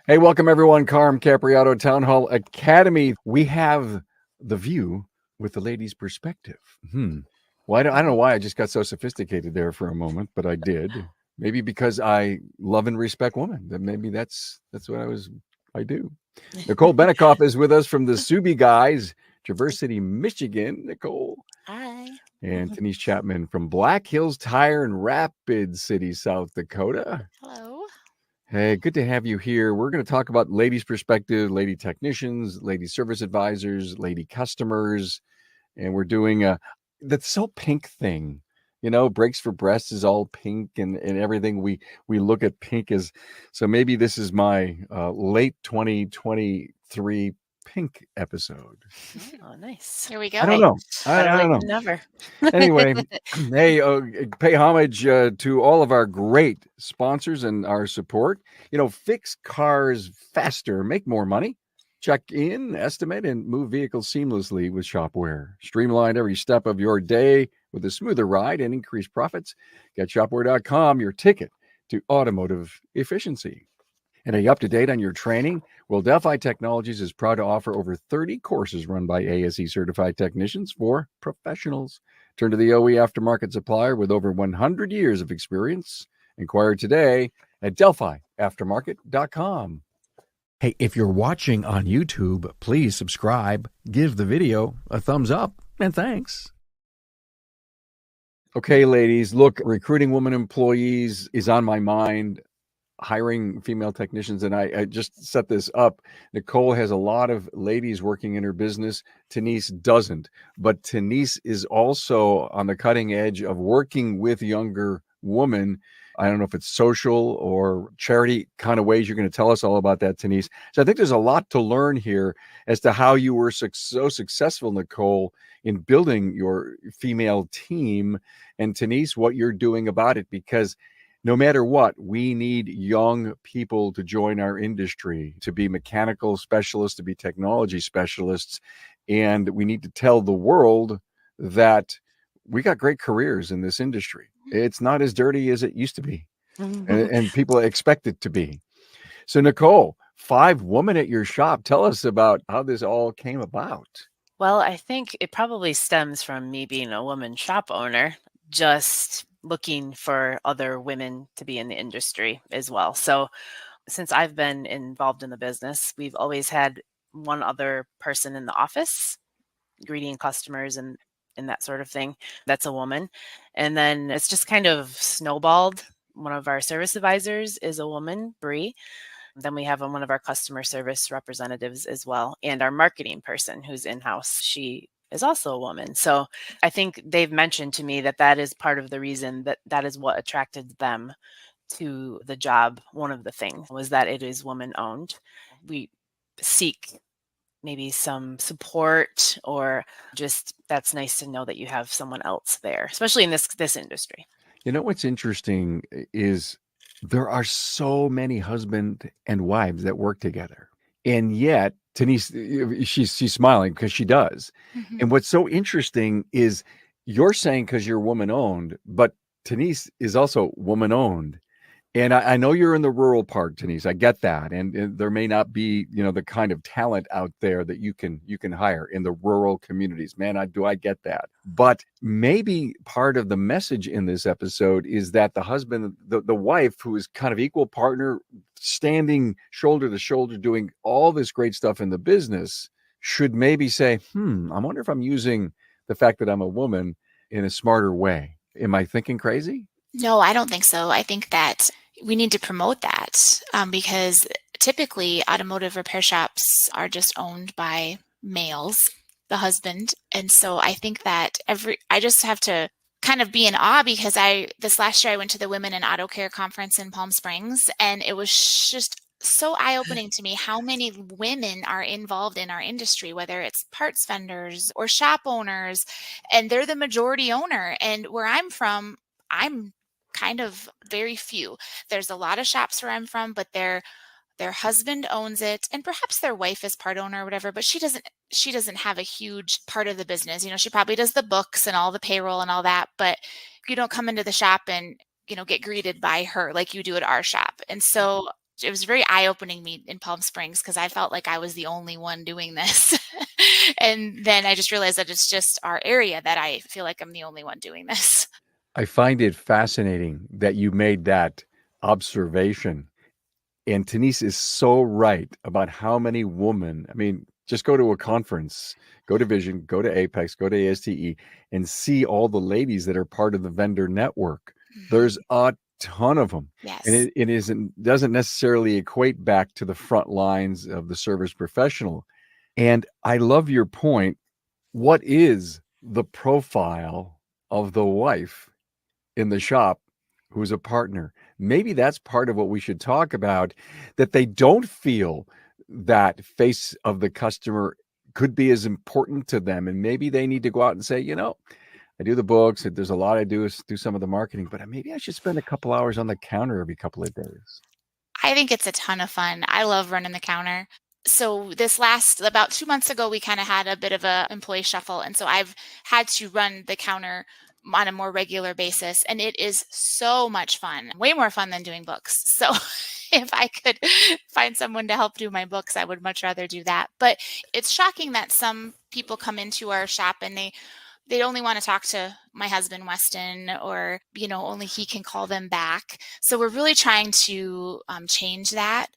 Hey, welcome everyone. Carm Capriato Town Hall Academy. We have the view with the ladies' perspective. Well, I don't know why I just got so sophisticated there for a moment, but I did. Maybe because I love and respect women. That maybe that's what I do. Nicole Bennecoff is with us from the Subi Guys, Traverse City, Michigan. Nicole. Hi. And Denise Chapman from Black Hills Tire in Rapid City, South Dakota. Hello. Hey, good to have you here. We're going to talk about ladies' perspective, lady technicians, lady service advisors, lady customers, and we're doing that So Pink thing. You know, Breaks for Breasts is all pink, and everything we look at pink as. So maybe this is my late 2023 pink episode. Oh, nice. Here we go. I don't know. I don't know. Never. Anyway, hey, pay homage to all of our great sponsors and our support. You know, fix cars faster, make more money. Check in, estimate, and move vehicles seamlessly with Shopware. Streamline every step of your day with a smoother ride and increased profits. Get Shopware.com, your ticket to automotive efficiency. And are you up to date on your training? Well, Delphi Technologies is proud to offer over 30 courses run by ASE certified technicians for professionals. Turn to the OE aftermarket supplier with over 100 years of experience. Inquire today at delphiaftermarket.com. Hey, if you're watching on YouTube, please subscribe, give the video a thumbs up, and thanks. Okay, ladies, look, recruiting women employees is on my mind. Hiring female technicians, and I just set this up. Nicole has a lot of ladies working in her business. Denise doesn't, but Denise is also on the cutting edge of working with younger women. I don't know if it's social or charity kind of ways. You're going to tell us all about that, Denise. So I think there's a lot to learn here as to how you were so successful, Nicole, in building your female team, and Denise, what you're doing about it, because no matter what, we need young people to join our industry, to be mechanical specialists, to be technology specialists. And we need to tell the world that we got great careers in this industry. It's not as dirty as it used to be. And people expect it to be. So, Nicole, 5 women at your shop. Tell us about how this all came about. Well, I think it probably stems from me being a woman shop owner, just looking for other women to be in the industry as well. So since I've been involved in the business, we've always had one other person in the office greeting customers and that sort of thing. That's a woman. And then it's just kind of snowballed. One of our service advisors is a woman, Bree. Then we have one of our customer service representatives as well. And our marketing person who's in-house, she is also a woman. So I think they've mentioned to me that is part of the reason that is what attracted them to the job. One of the things was that it is woman owned. We seek maybe some support, or just that's nice to know that you have someone else there, especially in this industry. You know, what's interesting is there are so many husband and wives that work together. And yet, Denise, she's smiling because she does. Mhm. And what's so interesting is you're saying because you're woman owned, but Denise is also woman owned. And I know you're in the rural part, Denise. I get that. And there may not be, the kind of talent out there that you can hire in the rural communities. Man, I get that. But maybe part of the message in this episode is that the husband, the wife, who is kind of equal partner, standing shoulder to shoulder, doing all this great stuff in the business, should maybe say, I wonder if I'm using the fact that I'm a woman in a smarter way. Am I thinking crazy? No, I don't think so. I think that we need to promote that because typically automotive repair shops are just owned by males, the husband. And so I think that I just have to kind of be in awe because this last year I went to the Women in Auto Care conference in Palm Springs, and it was just so eye-opening to me how many women are involved in our industry, whether it's parts vendors or shop owners, and they're the majority owner. And where I'm from, I'm kind of very few. There's a lot of shops where I'm from, but their husband owns it, and perhaps their wife is part owner or whatever, but she doesn't have a huge part of the business. She probably does the books and all the payroll and all that, but you don't come into the shop and get greeted by her like you do at our shop. And so It was very eye-opening me in Palm Springs because I felt like I was the only one doing this. And then I just realized that it's just our area that I feel like I'm the only one doing this. I find it fascinating that you made that observation. And Tenise is so right about how many women, I mean, just go to a conference, go to Vision, go to Apex, go to ASTE, and see all the ladies that are part of the vendor network. There's a ton of them. Yes. And it doesn't necessarily equate back to the front lines of the service professional. And I love your point. What is the profile of the wife in the shop who's a partner? Maybe that's part of what we should talk about, that they don't feel that face of the customer could be as important to them. And maybe they need to go out and say, I do the books, there's a lot I do some of the marketing, but maybe I should spend a couple hours on the counter every couple of days. I think it's a ton of fun. I love running the counter. So about 2 months ago, we kind of had a bit of a employee shuffle. And so I've had to run the counter on a more regular basis. And it is so much fun, way more fun than doing books. So if I could find someone to help do my books, I would much rather do that. But it's shocking that some people come into our shop and they only want to talk to my husband, Weston, or, only he can call them back. So we're really trying to change that.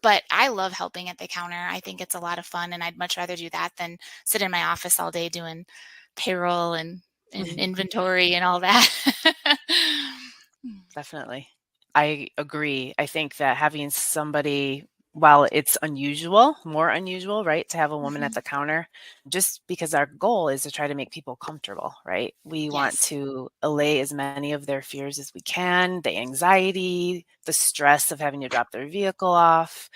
But I love helping at the counter. I think it's a lot of fun, and I'd much rather do that than sit in my office all day doing payroll and inventory and all that. Definitely. I agree. I think that having somebody, while it's more unusual, right, to have a woman at the counter, just because our goal is to try to make people comfortable, right? We want to allay as many of their fears as we can, the anxiety, the stress of having to drop their vehicle off.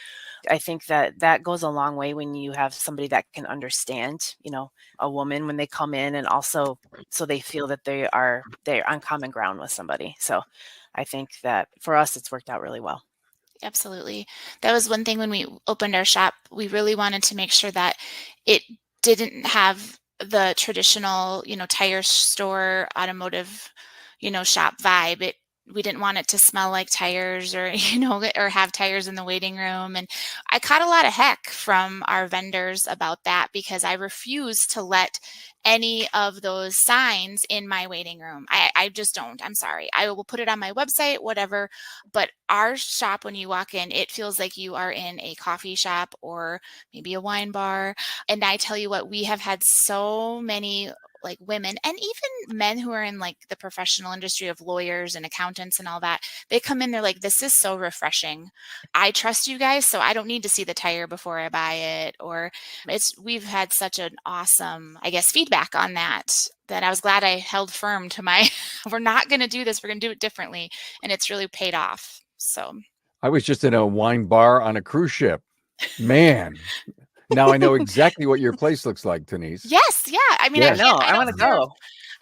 I think that goes a long way when you have somebody that can understand, a woman when they come in, and also so they feel that they're on common ground with somebody. So I think that for us, it's worked out really well. Absolutely. That was one thing when we opened our shop. We really wanted to make sure that it didn't have the traditional, tire store, automotive, shop vibe. We didn't want it to smell like tires or, or have tires in the waiting room. And I caught a lot of heck from our vendors about that because I refuse to let any of those signs in my waiting room. I just don't. I'm sorry. I will put it on my website, whatever. But our shop, when you walk in, it feels like you are in a coffee shop or maybe a wine bar. And I tell you what, we have had so many women and even men who are in the professional industry of lawyers and accountants and all that. They come in, they're like, this is so refreshing. I trust you guys, so I don't need to see the tire before I buy it. Or we've had such an awesome, feedback on that I was glad I held firm to my, we're not going to do this. We're going to do it differently. And it's really paid off. So I was just in a wine bar on a cruise ship. Man. Now I know exactly what your place looks like, Tenise. Yes, yeah. I mean, Yes. I want to go.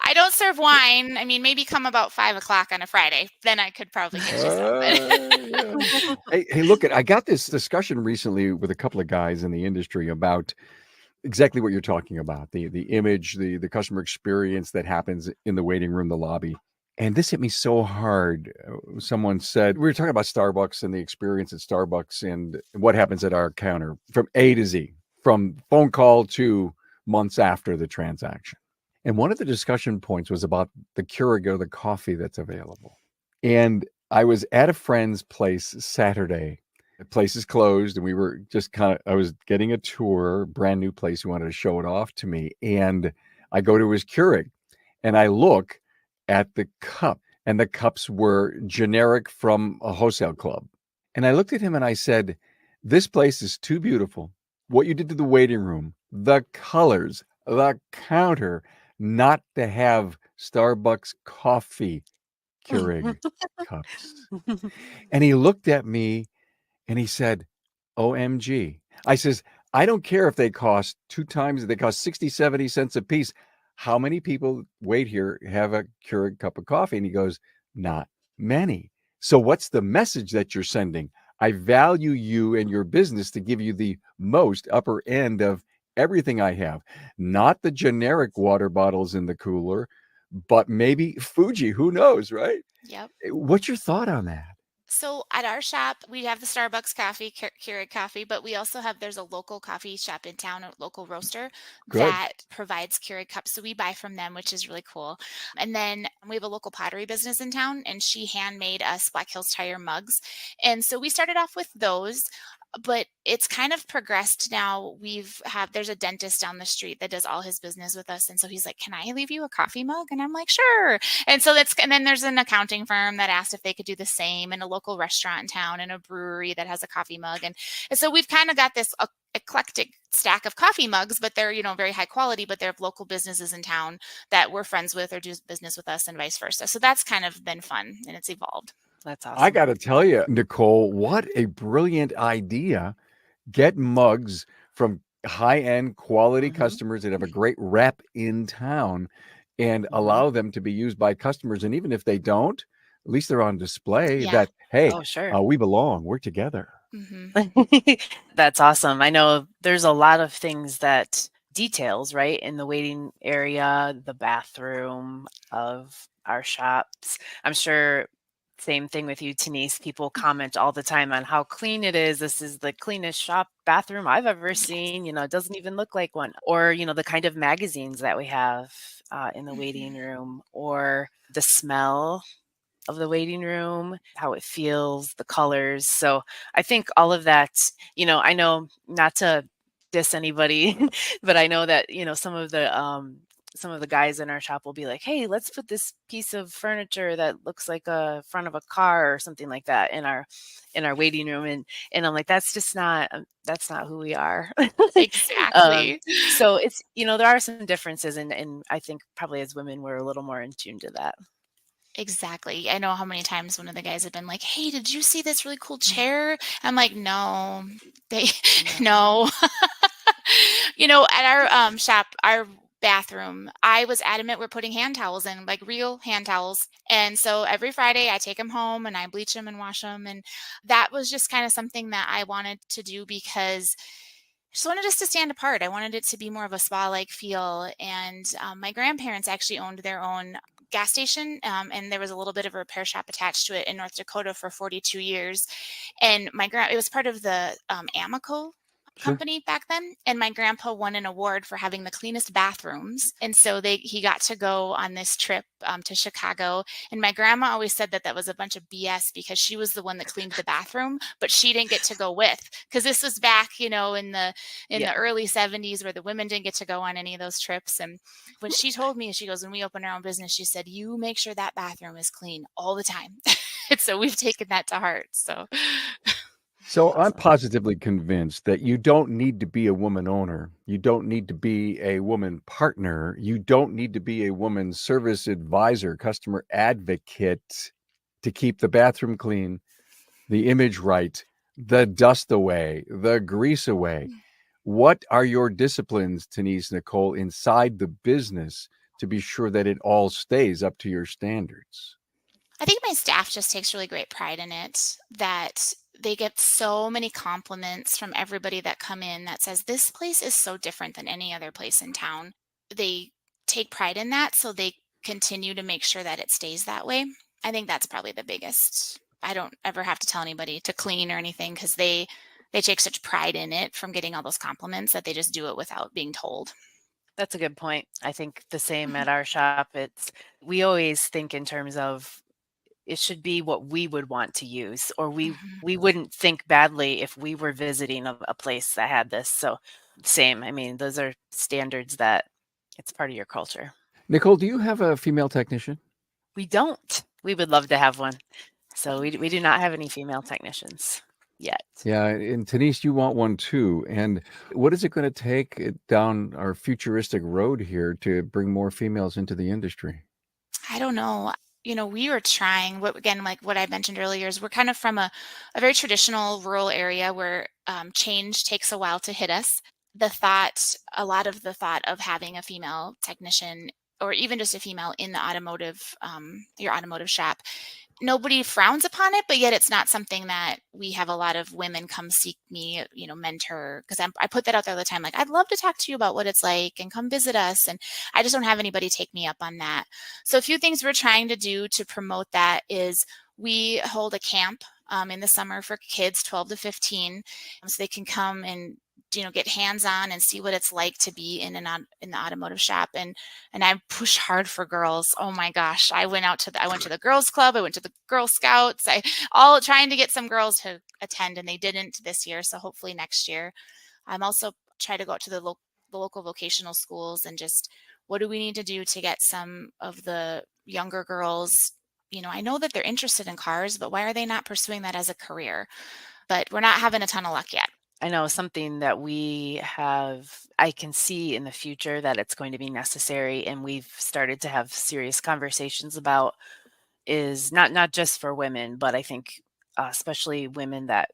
I don't serve wine. I mean, maybe come about 5 o'clock on a Friday. Then I could probably get you something. Hey, look, I got this discussion recently with a couple of guys in the industry about exactly what you're talking about, the image, the customer experience that happens in the waiting room, the lobby. And this hit me so hard. Someone said, we were talking about Starbucks and the experience at Starbucks and what happens at our counter from A to Z, from phone call to months after the transaction. And one of the discussion points was about the Keurig or the coffee that's available. And I was at a friend's place Saturday. The place is closed, and we were just I was getting a tour, brand new place. He wanted to show it off to me. And I go to his Keurig, and I look at the cup, and the cups were generic from a wholesale club. And I looked at him and I said, this place is too beautiful. What you did to the waiting room, the colors, the counter, not to have Starbucks coffee Keurig cups. And he looked at me and he said, OMG. I says, I don't care if they cost 2 times, they cost 60, 70 cents a piece. How many people wait here, have a Keurig cup of coffee? And he goes, not many. So what's the message that you're sending? I value you and your business to give you the most upper end of everything I have, not the generic water bottles in the cooler, but maybe Fuji, who knows, right? Yep. What's your thought on that? So at our shop, we have the Starbucks coffee, Keurig coffee, but we also there's a local coffee shop in town, a local roaster Good. that provides Keurig cups. So we buy from them, which is really cool. And then we have a local pottery business in town, and she handmade us Black Hills Tire mugs. And so we started off with those. But it's kind of progressed now. There's a dentist down the street that does all his business with us. And so he's like, can I leave you a coffee mug? And I'm like, sure. And then there's an accounting firm that asked if they could do the same, and a local restaurant in town, and a brewery that has a coffee mug. And so we've kind of got this eclectic stack of coffee mugs, but they're, very high quality, but they're local businesses in town that we're friends with or do business with us, and vice versa. So that's kind of been fun, and it's evolved. That's awesome. I got to tell you, Nicole, what a brilliant idea. Get mugs from high-end quality customers that have a great rep in town and allow them to be used by customers. And even if they don't, at least they're on display that, hey, Oh, sure. we belong. We're together. That's awesome. I know there's a lot of things that details, right, in the waiting area, the bathroom of our shops. I'm sure same thing with you, Denise. People comment all the time on how clean it is. This is the cleanest shop bathroom I've ever seen. It doesn't even look like one. Or, the kind of magazines that we have in the waiting room, or the smell of the waiting room, how it feels, the colors. So I think all of that, I know, not to diss anybody, but I know that, some of the guys in our shop will be like, hey, let's put this piece of furniture that looks like a front of a car or something like that in our waiting room. And I'm like, that's not who we are. Exactly. So it's, there are some differences, and I think probably as women, we're a little more in tune to that. Exactly. I know how many times one of the guys have been like, hey, did you see this really cool chair? I'm like, no, no. At our shop, our bathroom, I was adamant we're putting hand towels in, like real hand towels. And so every Friday I take them home and I bleach them and wash them. And that was just kind of something that I wanted to do because I just wanted us to stand apart. I wanted it to be more of a spa-like feel. And my grandparents actually owned their own gas station, and there was a little bit of a repair shop attached to it in North Dakota for 42 years. And it was part of the Amico company back then, and my grandpa won an award for having the cleanest bathrooms, and so he got to go on this trip to Chicago. And my grandma always said that was a bunch of BS because she was the one that cleaned the bathroom, but she didn't get to go with, because this was back in the early 70s, where the women didn't get to go on any of those trips. And when she told me, she goes, when we opened our own business, she said, you make sure that bathroom is clean all the time. And so we've taken that to heart. So I'm positively convinced that you don't need to be a woman owner. You don't need to be a woman partner. You don't need to be a woman service advisor, customer advocate to keep the bathroom clean, the image right, the dust away, the grease away. What are your disciplines, Denise, Nicole, inside the business to be sure that it all stays up to your standards? I think my staff just takes really great pride in it, that they get so many compliments from everybody that come in that says, this place is so different than any other place in town. They take pride in that, so they continue to make sure that it stays that way. I think that's probably the biggest. I don't ever have to tell anybody to clean or anything, because they take such pride in it from getting all those compliments that they just do it without being told. That's a good point. I think the same at our shop. We always think in terms of, it should be what we would want to use, or we wouldn't think badly if we were visiting a place that had this. So same. I mean, those are standards that it's part of your culture. Nicole, do you have a female technician? We don't. We would love to have one. So we do not have any female technicians yet. Yeah, and Denise, you want one too. And what is it going to take down our futuristic road here to bring more females into the industry? I don't know. We were trying, like what I mentioned earlier, is we're kind of from a very traditional rural area where change takes a while to hit us. A lot of the thought of having a female technician, or even just a female in the your automotive shop, nobody frowns upon it, but yet it's not something that we have a lot of women come seek me, mentor, because I put that out there all the time. Like, I'd love to talk to you about what it's like and come visit us. And I just don't have anybody take me up on that. So a few things we're trying to do to promote that is we hold a camp in the summer for kids 12 to 15, so they can come and get hands-on and see what it's like to be in the automotive shop. And I push hard for girls. Oh my gosh, I went to the girls club, I went to the Girl Scouts, all trying to get some girls to attend, and they didn't this year, so hopefully next year. I'm also try to go out to the local vocational schools and just, what do we need to do to get some of the younger girls, I know that they're interested in cars, but why are they not pursuing that as a career? But we're not having a ton of luck yet. I know something that I can see in the future that it's going to be necessary, and we've started to have serious conversations about, is not just for women, but I think especially women that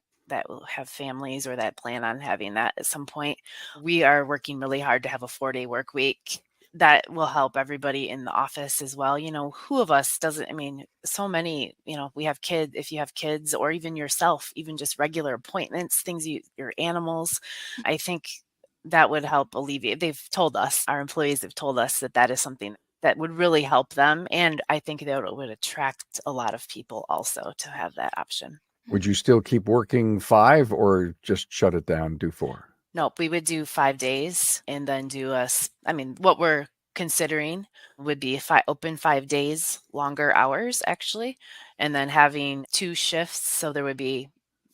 will have families or that plan on having that at some point. We are working really hard to have a 4-day work week that will help everybody in the office as well. Who of us doesn't, so many, we have kids, if you have kids, or even yourself, even just regular appointments, things, your animals. I think that would help alleviate. Our employees have told us that is something that would really help them. And I think that it would attract a lot of people also to have that option. Would you still keep working 5 or just shut it down, do 4? Nope, we would do 5 days and then what we're considering would be open 5 days, longer hours actually, and then having 2 shifts. So there would be,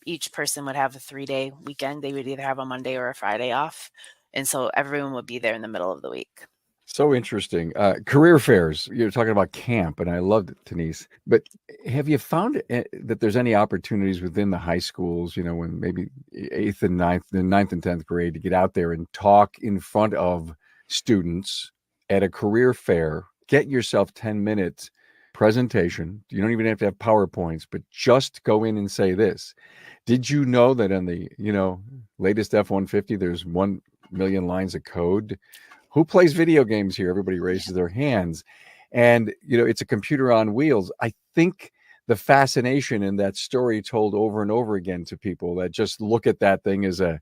each person would have a 3-day weekend. They would either have a Monday or a Friday off. And so everyone would be there in the middle of the week. So interesting. Career fairs, you're talking about camp, and I loved it, Denise. But have you found that there's any opportunities within the high schools, when maybe 8th and 9th, the 9th and 10th grade, to get out there and talk in front of students at a career fair? Get yourself 10-minute presentation. You don't even have to have PowerPoints, but just go in and say this. Did you know that on the, latest F-150, there's 1 million lines of code? Who plays video games here? Everybody raises their hands. And, it's a computer on wheels. I think the fascination in that story told over and over again to people that just look at that thing as a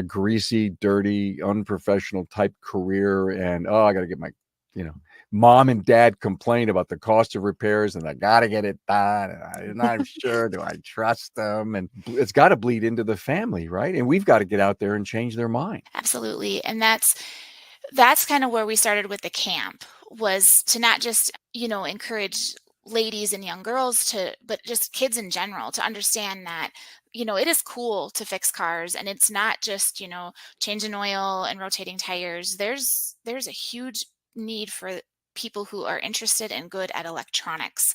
greasy, dirty, unprofessional type career. And, I got to get my, mom and dad complain about the cost of repairs, and I got to get it done. And I'm not sure, do I trust them? And it's got to bleed into the family, right? And we've got to get out there and change their mind. Absolutely. And that's kind of where we started with the camp, was to not just, encourage ladies and young girls but just kids in general to understand that, it is cool to fix cars, and it's not just, changing oil and rotating tires. There's a huge need for people who are interested and good at electronics,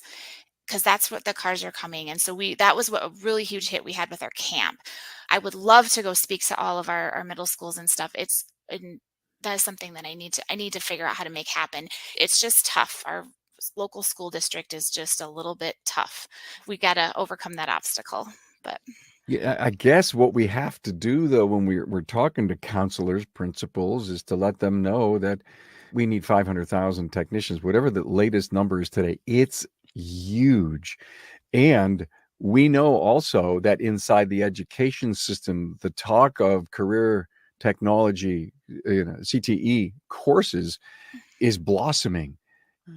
because that's what the cars are coming. And so that was what a really huge hit we had with our camp. I would love to go speak to all of our middle schools and stuff. That is something that I need to figure out how to make happen. It's just tough. Our local school district is just a little bit tough. We got to overcome that obstacle. But yeah, I guess what we have to do, though, when we're talking to counselors, principals, is to let them know that we need 500,000 technicians, whatever the latest number is today. It's huge. And we know also that inside the education system, the talk of career technology, CTE courses is blossoming.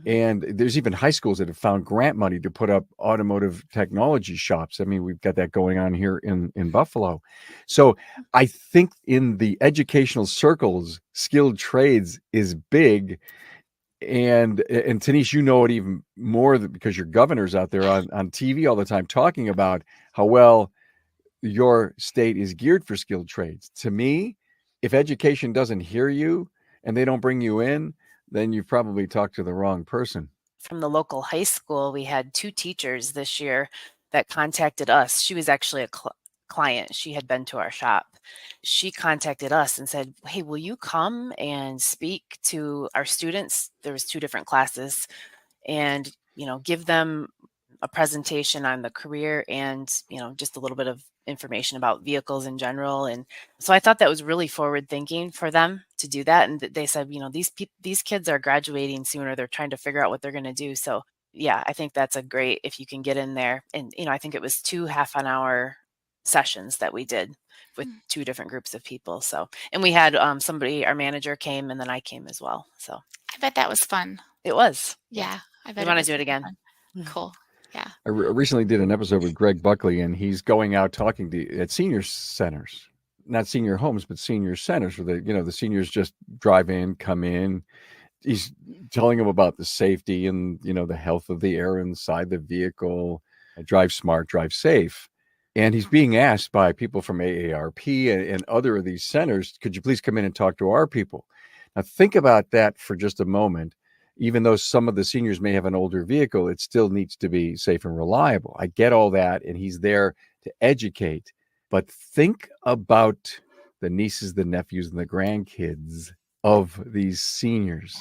And there's even high schools that have found grant money to put up automotive technology shops. We've got that going on here in Buffalo. So I think in the educational circles, skilled trades is big. And Denise, you know it even more because your governor's out there on TV all the time talking about how well your state is geared for skilled trades. To me, if education doesn't hear you and they don't bring you in, then you've probably talked to the wrong person. From the local high school, we had 2 teachers this year that contacted us. She was actually a client. She had been to our shop. She contacted us and said, hey, will you come and speak to our students? There was 2 different classes, and, give them a presentation on the career and, just a little bit of information about vehicles in general. And so I thought that was really forward thinking for them to do that. And they said, these kids are graduating sooner. They're trying to figure out what they're going to do. So yeah, I think that's a great, if you can get in there. And, I think it was 2 half-an-hour sessions that we did with 2 different groups of people. So, and we had our manager came, and then I came as well. So I bet that was fun. It was. Yeah. I bet we want to do it again. Fun. Cool. Yeah. I recently did an episode with Greg Buckley, and he's going out talking at senior centers, not senior homes, but senior centers where the seniors just drive in, come in. He's telling them about the safety and, the health of the air inside the vehicle, drive smart, drive safe. And he's being asked by people from AARP and other of these centers, could you please come in and talk to our people? Now, think about that for just a moment. Even though some of the seniors may have an older vehicle, it still needs to be safe and reliable. I get all that, and he's there to educate. But think about the nieces, the nephews, and the grandkids of these seniors.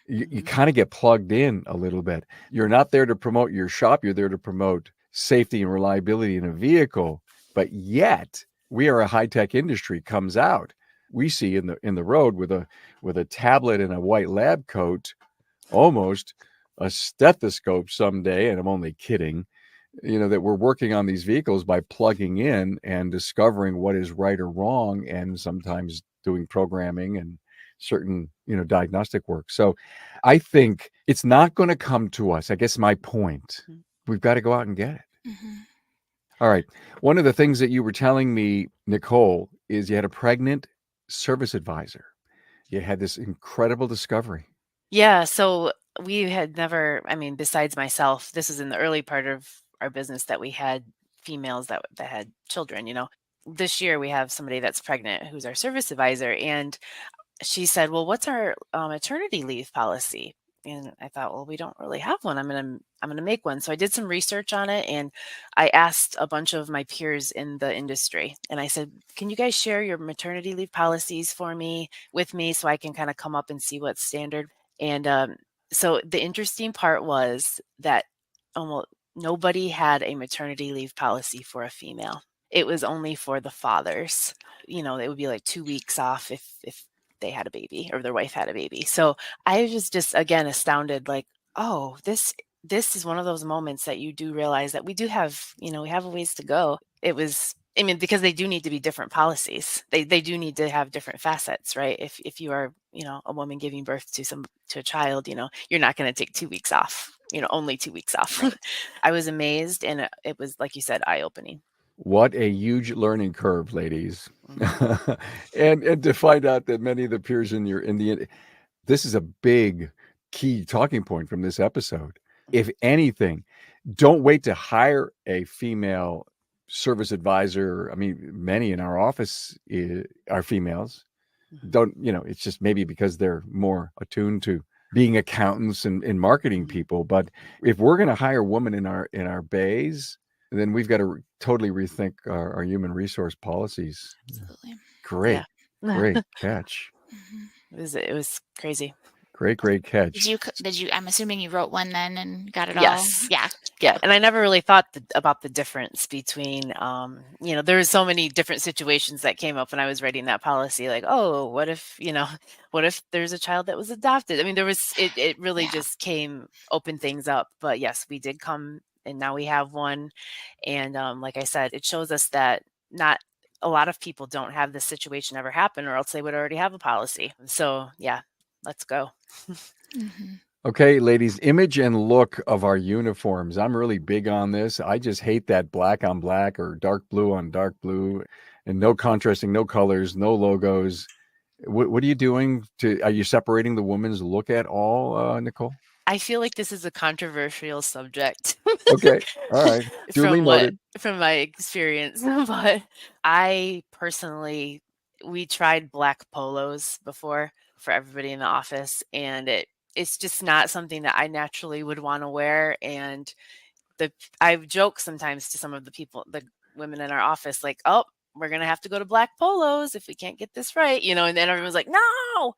You kind of get plugged in a little bit. You're not there to promote your shop. You're there to promote safety and reliability in a vehicle. But yet, we are a high-tech industry comes out. We see in the road with a tablet and a white lab coat, almost a stethoscope someday, and I'm only kidding, that we're working on these vehicles by plugging in and discovering what is right or wrong, and sometimes doing programming and certain, diagnostic work. So I think it's not going to come to us. I guess my point, we've got to go out and get it. Mm-hmm. All right. One of the things that you were telling me, Nichole, is you had a pregnant service advisor. You had this incredible discovery. Yeah. So we had never, besides myself, this is in the early part of our business that we had females that had children. This year we have somebody that's pregnant who's our service advisor, and she said, well, what's our maternity leave policy? And I thought, well, we don't really have one. I'm gonna make one. So I did some research on it, and I asked a bunch of my peers in the industry, and I said, can you guys share your maternity leave policies with me so I can kind of come up and see what's standard? And so the interesting part was that almost nobody had a maternity leave policy for a female. It was only for the fathers. It would be like 2 weeks off if they had a baby or their wife had a baby. So I was just again astounded, like, oh, this is one of those moments that you do realize that we do have, we have a ways to go. It was, because they do need to be different policies. They do need to have different facets, right? If you are, a woman giving birth to a child, you're not going to take 2 weeks off, only 2 weeks off. I was amazed, and it was, like you said, eye-opening. What a huge learning curve, ladies. Mm-hmm. and to find out that many of the peers this is a big key talking point from this episode. If anything, don't wait to hire a female service advisor. Many in our office are females. Don't, it's just maybe because they're more attuned to being accountants and marketing people. But if we're going to hire women in our bays, then we've got to totally rethink our human resource policies. Absolutely. Great, Yeah. great catch. It was crazy. Great catch. Did you, I'm assuming you wrote one then and got it Yes. all? Yeah. Yeah. And I never really thought about the difference between, there was so many different situations that came up when I was writing that policy. Like, oh, what if there's a child that was adopted? It really just opened things up. But yes, we did come, and now we have one. And like I said, it shows us that not a lot of people don't have this situation ever happen, or else they would already have a policy. So yeah, let's go. Okay, ladies, image and look of our uniforms. I'm really big on this. I just hate that black on black or dark blue on dark blue, and no contrasting, no colors, no logos. What are you doing are you separating the woman's look at all, Nichole? I feel like this is a controversial subject. Okay. All right. Duly noted. From my experience. But I personally, we tried black polos before for everybody in the office, and it's just not something that I naturally would want to wear. And I joke sometimes to some of the women in our office, like, oh, we're going to have to go to black polos if we can't get this right, and then everyone's like, no.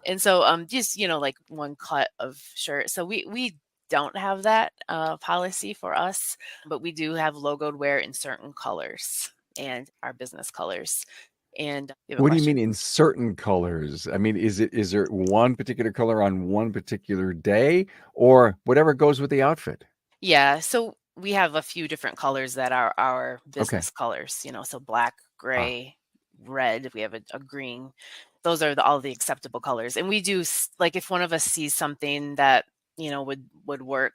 And so just, like one cut of shirt. So we don't have that policy for us, but we do have logoed wear in certain colors and our business colors. And what do you mean in certain colors? Is there one particular color on one particular day, or whatever goes with the outfit? Yeah. So we have a few different colors that are our business colors, so black, gray, red, we have a green. Those are all the acceptable colors. And we do, like, if one of us sees something that, would work,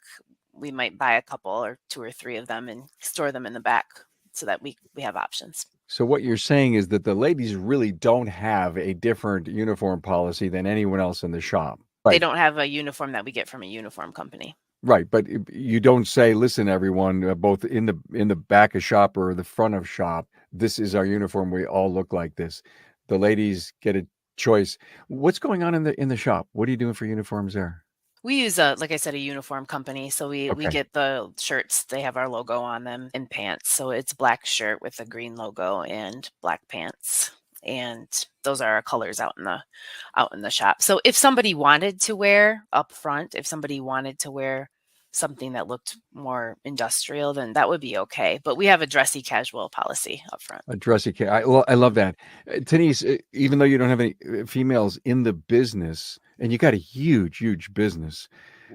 we might buy a couple or 2 or 3 of them and store them in the back so that we have options. So what you're saying is that the ladies really don't have a different uniform policy than anyone else in the shop. They don't have a uniform that we get from a uniform company. Right, but you don't say, listen, everyone, both in the back of shop or the front of shop, this is our uniform. We all look like this. The ladies get a choice. What's going on in the shop? What are you doing for uniforms there? We use like I said, a uniform company. So we get the shirts. They have our logo on them, and pants. So it's black shirt with a green logo and black pants. And those are our colors out in the shop. So if somebody wanted to wear up front, if somebody wanted to wear something that looked more industrial, then that would be okay. But we have a dressy casual policy up front. A dressy casual. I love that. Denise, even though you don't have any females in the business, and you got a huge business,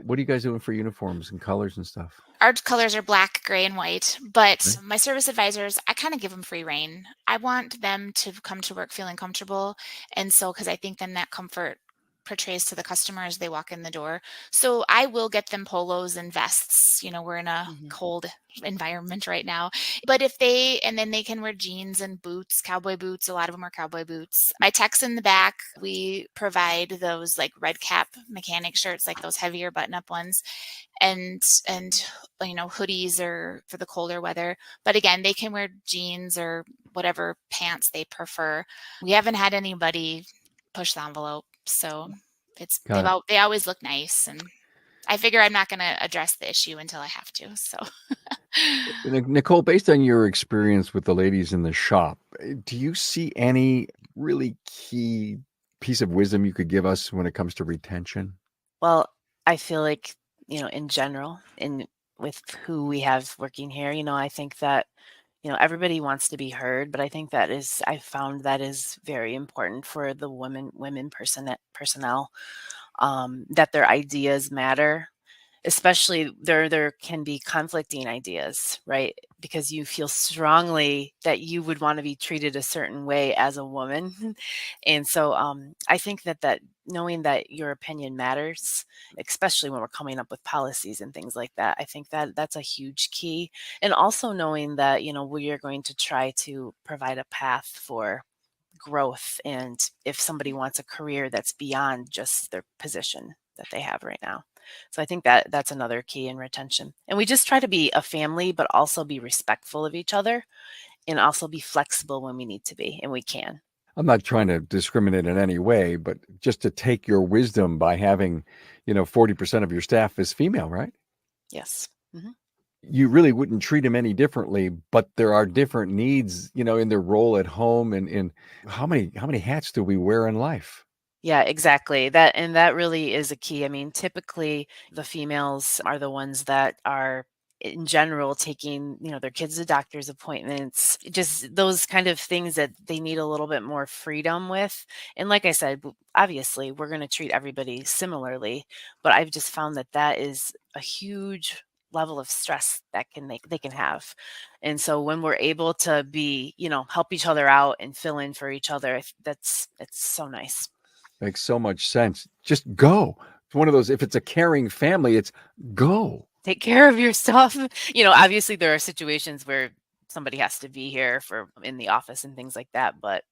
what are you guys doing for uniforms and colors and stuff? Our colors are black, gray, and white, but my service advisors, I kind of give them free rein. I want them to come to work feeling comfortable. And so, because I think then that comfort portrays to the customer as they walk in the door. So I will get them polos and vests. We're in a cold environment right now. But then they can wear jeans and boots, cowboy boots. A lot of them are cowboy boots. My techs in the back, we provide those like red cap mechanic shirts, like those heavier button up ones. And hoodies are for the colder weather. But again, they can wear jeans or whatever pants they prefer. We haven't had anybody push the envelope. So they always look nice, and I figure I'm not going to address the issue until I have to. So, Nichole, based on your experience with the ladies in the shop, do you see any really key piece of wisdom you could give us when it comes to retention? Well, I feel like in general, with who we have working here, I think that everybody wants to be heard, but I think I found that is very important for the women personnel, that their ideas matter, especially there can be conflicting ideas, right? Because you feel strongly that you would want to be treated a certain way as a woman. And so I think that knowing that your opinion matters, especially when we're coming up with policies and things like that, I think that's a huge key. And also knowing that, we are going to try to provide a path for growth, and if somebody wants a career that's beyond just their position that they have right now. So I think that's another key in retention. And we just try to be a family, but also be respectful of each other, and also be flexible when we need to be, and we can. I'm not trying to discriminate in any way, but just to take your wisdom by having, 40% of your staff is female, right? Yes. Mm-hmm. You really wouldn't treat them any differently, but there are different needs, in their role at home, and how many hats do we wear in life? Yeah, exactly. That really is a key. I mean, typically the females are the ones that are in general taking, their kids to doctor's appointments, just those kind of things that they need a little bit more freedom with. And like I said, obviously we're going to treat everybody similarly, but I've just found that is a huge level of stress that they can have. And so when we're able to be, help each other out and fill in for each other, it's so nice. Makes so much sense. Just go. It's one of those, if it's a caring family, it's go. Take care of your stuff. Obviously there are situations where somebody has to be here in the office and things like that, but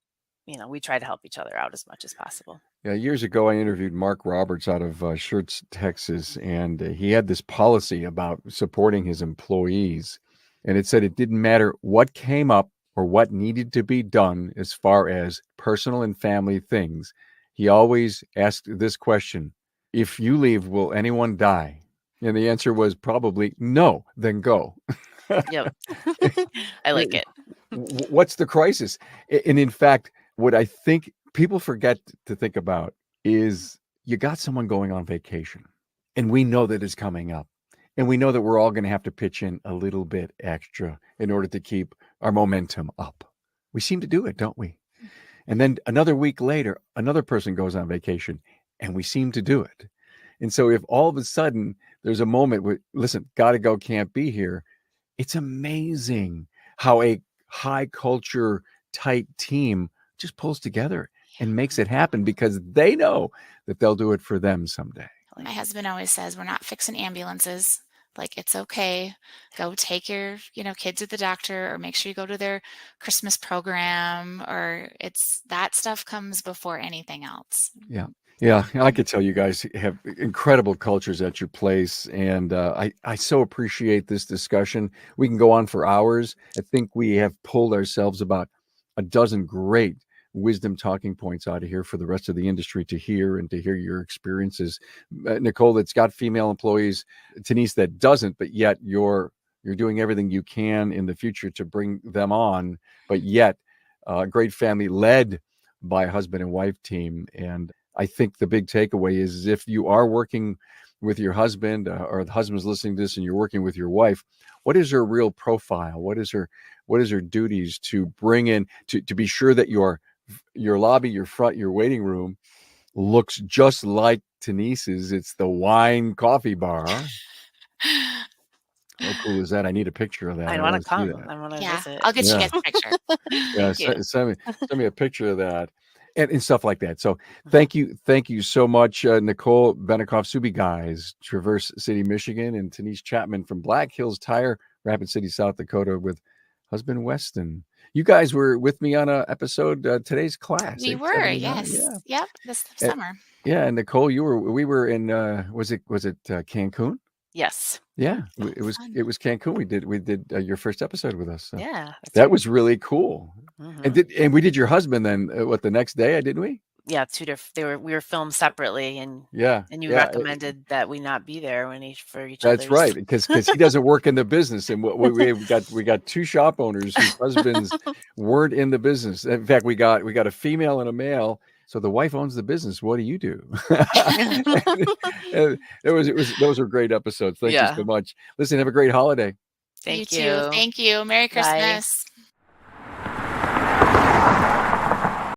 we try to help each other out as much as possible. Yeah, years ago, I interviewed Mark Roberts out of Schertz, Texas, and he had this policy about supporting his employees. And it said it didn't matter what came up or what needed to be done as far as personal and family things. He always asked this question: if you leave, will anyone die? And the answer was probably no, then go. Yep. I like it. What's the crisis? And in fact, what I think people forget to think about is you got someone going on vacation, and we know that it's coming up, and we know that we're all going to have to pitch in a little bit extra in order to keep our momentum up. We seem to do it, don't we? And then another week later, another person goes on vacation, and we seem to do it. And so if all of a sudden there's a moment where, listen, gotta go, can't be here, it's amazing how a high culture, tight team just pulls together and makes it happen, because they know that they'll do it for them someday. My husband always says we're not fixing ambulances. Like, it's okay. Go take your, kids to the doctor, or make sure you go to their Christmas program, or that stuff comes before anything else. Yeah. Yeah, I could tell you guys have incredible cultures at your place, and I so appreciate this discussion. We can go on for hours. I think we have pulled ourselves about a dozen great wisdom talking points out of here for the rest of the industry to hear, and to hear your experiences. Nichole, that's got female employees. Tenise, that doesn't, but yet you're doing everything you can in the future to bring them on, but yet a great family led by a husband and wife team. And I think the big takeaway is if you are working with your husband, or the husband's listening to this and you're working with your wife, what is her real profile? What is her duties to bring in to be sure that your lobby, your front, your waiting room looks just like Tenise's? It's the wine coffee bar. How cool is that? I need a picture of that. I want to come. I want to Yeah, visit. I'll get you guys a picture. Yeah, send me a picture of that, and stuff like that. So thank you so much, Nichole Bennecoff, Subi Guys, Traverse City, Michigan, and Tenise Chapman from Black Hills Tire, Rapid City, South Dakota, with husband Weston. You guys were with me on a episode, Today's Class. We were, 879. yes. Yeah. Yep, this summer. Yeah, and Nichole, we were in, was it Cancun? Yes. Yeah, Oh, it was fun. Cancun. We did your first episode with us. So Yeah. that was really cool. Mhm. And we did your husband then, the next day, didn't we? Yeah, two different. We were filmed separately, and Yeah. you Yeah. recommended that we not be there for each That's other's. right, because he doesn't work in the business, and we got two shop owners whose husbands weren't in the business. In fact, we got a female and a male. So the wife owns the business. What do you do? And those were great episodes. Thank you so much. Listen, have a great holiday. Thank you too. Thank you. Merry Bye. Christmas.